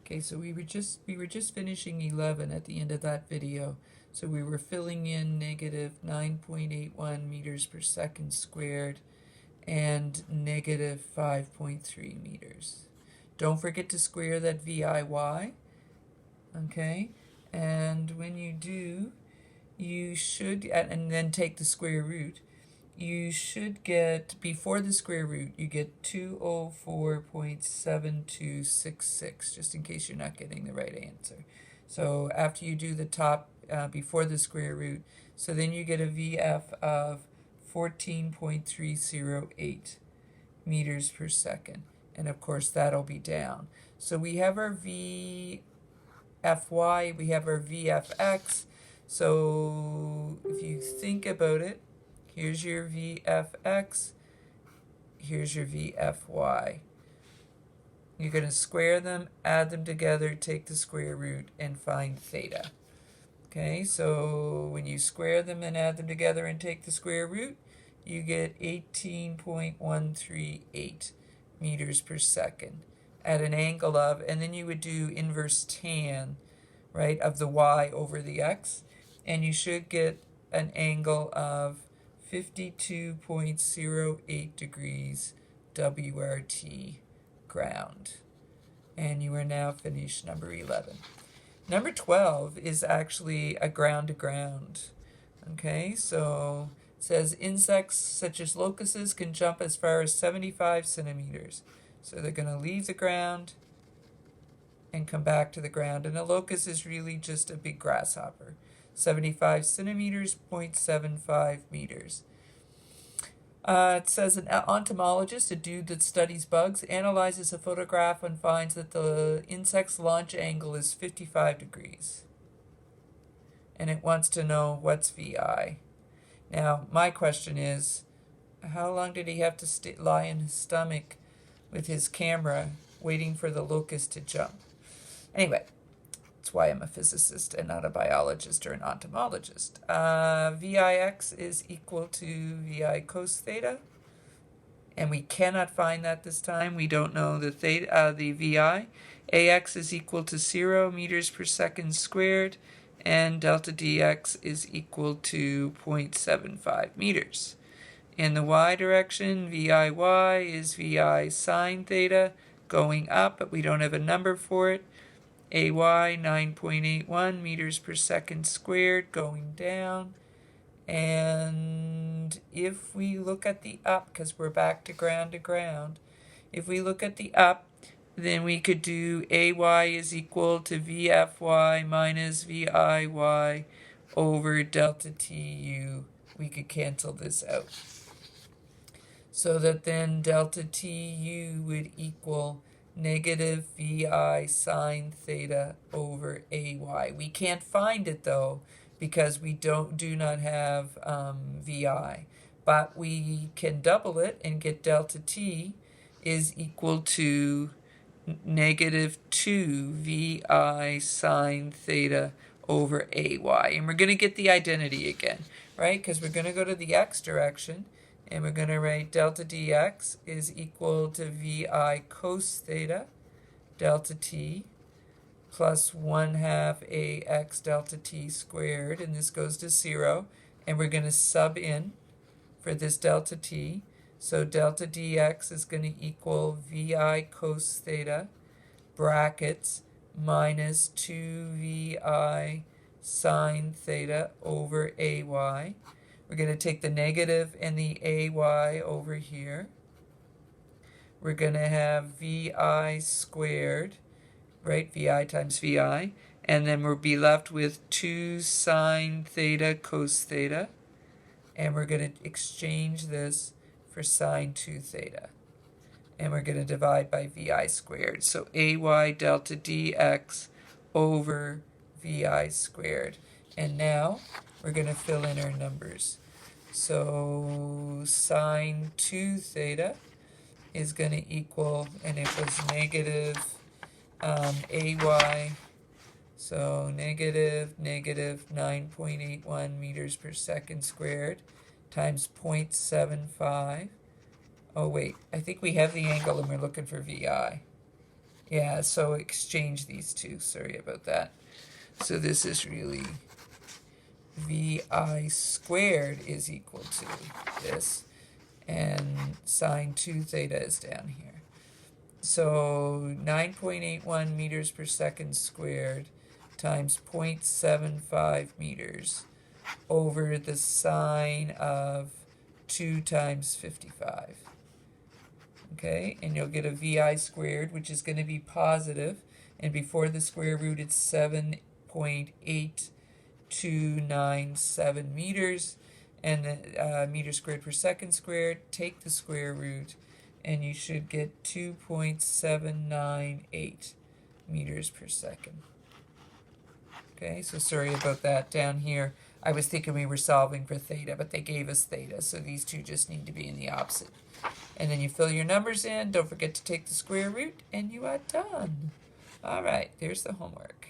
Okay, so we were just finishing 11 at the end of that video. So we were filling in negative 9.81 meters per second squared and negative 5.3 meters. Don't forget to square that VIY, okay? And when you do, you should, and then take the square root, you should get, before the square root, you get 204.7266, just in case you're not getting the right answer. So after you do the top before the square root, so then you get a VF of 14.308 meters per second. And of course that'll be down. So we have our VFY, we have our VFX. So if you think about it, here's your VFX, here's your VFY. You're going to square them, add them together, take the square root, and find theta. Okay, so when you square them and add them together and take the square root, you get 18.138 meters per second at an angle of, and then you would do inverse tan, right, of the y over the x, and you should get an angle of 52.08 degrees WRT ground. And you are now finished number 11. Number 12 is actually a ground-to-ground. Okay, so it says insects such as locusts can jump as far as 75 centimeters. So they're going to leave the ground and come back to the ground. And a locust is really just a big grasshopper. 75 centimeters, 0.75 meters. It says an entomologist, a dude that studies bugs, analyzes a photograph and finds that the insect's launch angle is 55 degrees. And it wants to know what's VI. Now, my question is, how long did he have to lie in his stomach with his camera waiting for the locust to jump? Anyway. That's why I'm a physicist and not a biologist or an entomologist. VIX is equal to VI cos theta. And we cannot find that this time. We don't know the theta, the VI. AX is equal to 0 meters per second squared. And delta DX is equal to 0.75 meters. In the y direction, VIY is VI sine theta going up, but we don't have a number for it. AY 9.81 meters per second squared going down. And if we look at the up, because we're back to ground, if we look at the up, then we could do AY is equal to VFY minus VIY over delta TU. We could cancel this out. So that then delta TU would equal negative VI sine theta over AY. We can't find it though because we do not have VI, but we can double it and get delta T is equal to negative 2 VI sine theta over AY. And we're going to get the identity again, right? Because we're going to go to the x direction. And we're going to write delta dx is equal to VI cos theta delta t plus 1/2 AX delta t squared. And this goes to 0. And we're going to sub in for this delta t. So delta dx is going to equal VI cos theta brackets minus 2 VI sine theta over AY. We're going to take the negative and the AY over here. We're going to have VI squared, right? VI times VI. And then we'll be left with 2 sine theta cos theta. And we're going to exchange this for sine 2 theta. And we're going to divide by VI squared. So AY delta dx over VI squared. And now we're going to fill in our numbers. So sine 2 theta is going to equal, and it was negative AY, so negative 9.81 meters per second squared times 0.75. Oh wait, I think we have the angle and we're looking for VI. Yeah, so exchange these two. Sorry about that. So this is really VI squared is equal to this, and sine 2 theta is down here. So 9.81 meters per second squared times 0.75 meters over the sine of 2 times 55. Okay, and you'll get a VI squared, which is going to be positive, and before the square root it's 7.8297 meters, and the meters squared per second squared. Take the square root, and you should get 2.798 meters per second. Okay, so sorry about that down here. I was thinking we were solving for theta, but they gave us theta, so these two just need to be in the opposite. And then you fill your numbers in, don't forget to take the square root, and you are done. All right, there's the homework.